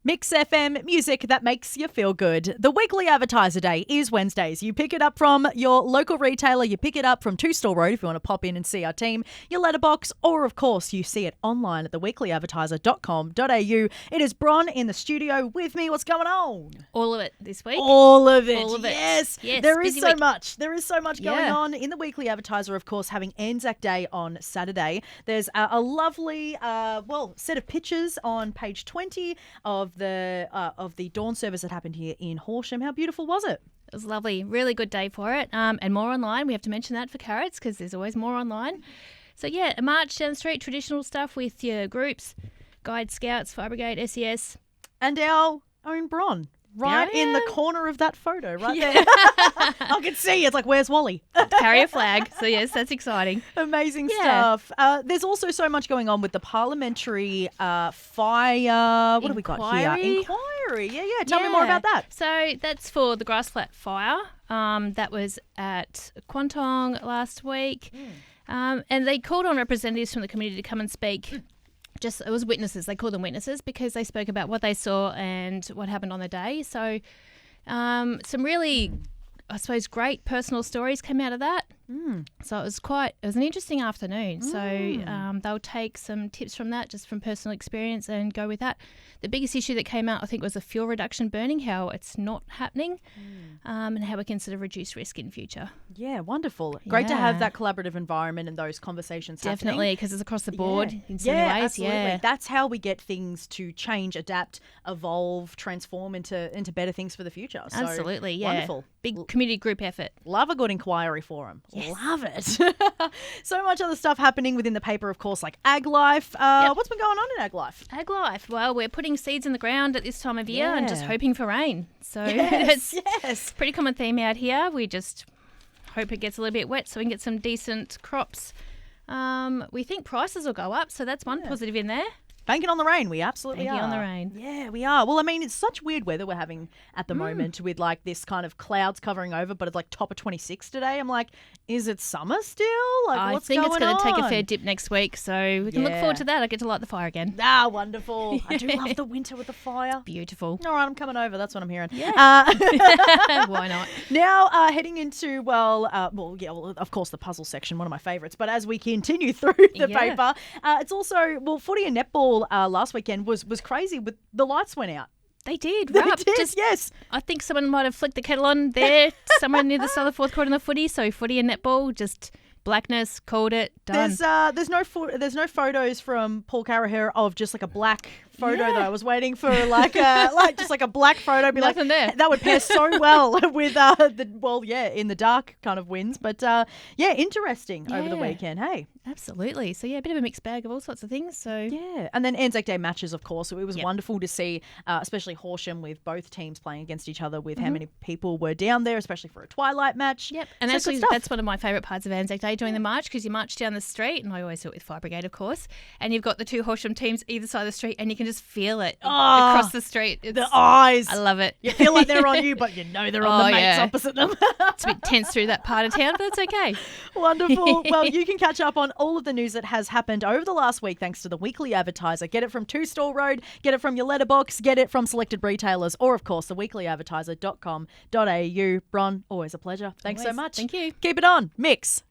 Mix FM, music that makes you feel good. The weekly advertiser day is Wednesdays. You pick it up from your local retailer. You pick it up from 2 Store Road if you want to pop in and see our team, your letterbox, or of course you see it online at theweeklyadvertiser.com.au. It is Bron in the studio with me. What's going on? All of it this week. All of it. All of it. Yes. There is so much. There is so much going on in the weekly advertiser, of course, having Anzac Day on Saturday. There's a lovely, set of pictures on page 20 of the dawn service that happened here in Horsham. How beautiful was it? It was lovely. Really good day for it. And more online. We have to mention that for Carrots because there's always more online. So, a march down the street, traditional stuff with your groups, Guide Scouts, Fire Brigade, SES. And our own Bron. Right in the corner of that photo, right there. I can see. It's like, where's Wally? Carry a flag. So, yes, that's exciting. Amazing stuff. There's also so much going on with the parliamentary fire. What have we got here? Inquiry. Yeah. Tell me more about that. So, that's for the Grassflat fire. That was at Kwantong last week. And they called on representatives from the community to come and speak. It was witnesses. They called them witnesses because they spoke about what they saw and what happened on the day. So some really, I suppose, great personal stories came out of that. So it was an interesting afternoon. So they'll take some tips from that, just from personal experience, and go with that. The biggest issue that came out, I think, was the fuel reduction burning, how it's not happening, and how we can sort of reduce risk in future. Yeah, wonderful. Great to have that collaborative environment and those conversations Definitely, because it's across the board in so many ways. Absolutely. That's how we get things to change, adapt, evolve, transform into better things for the future. So, absolutely, wonderful. Big community group effort. Love a good inquiry forum. Yes. Love it. So much other stuff happening within the paper, of course, like Ag Life. What's been going on in Ag Life? Ag Life. Well, we're putting seeds in the ground at this time of year and just hoping for rain. So it's a pretty common theme out here. We just hope it gets a little bit wet so we can get some decent crops. We think prices will go up, so that's one positive in there. Banking on the rain. We absolutely Banking on the rain. Yeah, we are. Well, I mean, it's such weird weather we're having at the moment with like this kind of clouds covering over, but it's like top of 26 today. I'm like, is it summer still? Like, what's going on? I think it's going to take a fair dip next week, so we can look forward to that. I get to light the fire again. Ah, wonderful. I do love the winter with the fire. Beautiful. All right, I'm coming over. That's what I'm hearing. Yeah. Why not? Now, heading into, of course, the puzzle section, one of my favourites. But as we continue through the paper, it's also, footy and netball last weekend was crazy. With the lights went out. They did. They did, yes. I think someone might have flicked the kettle on there somewhere near the start of the fourth quarter in the footy. So footy and netball, just blackness, called it, done. There's no photos from Paul Carraher of just like a black photo though. I was waiting for just like a black photo. Be nothing there. That would pair so well with in the dark kind of winds. But interesting over the weekend. Hey, absolutely. So a bit of a mixed bag of all sorts of things. So and then Anzac Day matches, of course. So it was wonderful to see, especially Horsham with both teams playing against each other. With how many people were down there, especially for a twilight match. Yep, and actually that's one of my favourite parts of Anzac Day, doing the march, because you march down the street, and I always do it with Fire Brigade, of course. And you've got the two Horsham teams either side of the street, and you can just feel it across the street. The eyes. I love it. You feel like they're on you, but you know they're on the mates opposite them. It's a bit tense through that part of town, but that's okay. Wonderful. Well, you can catch up on all of the news that has happened over the last week thanks to the Weekly Advertiser. Get it from 2 Store Road, get it from your letterbox, get it from selected retailers, or of course theweeklyadvertiser.com.au. Bron, always a pleasure. Thanks so much. Thank you. Keep it on. Mix.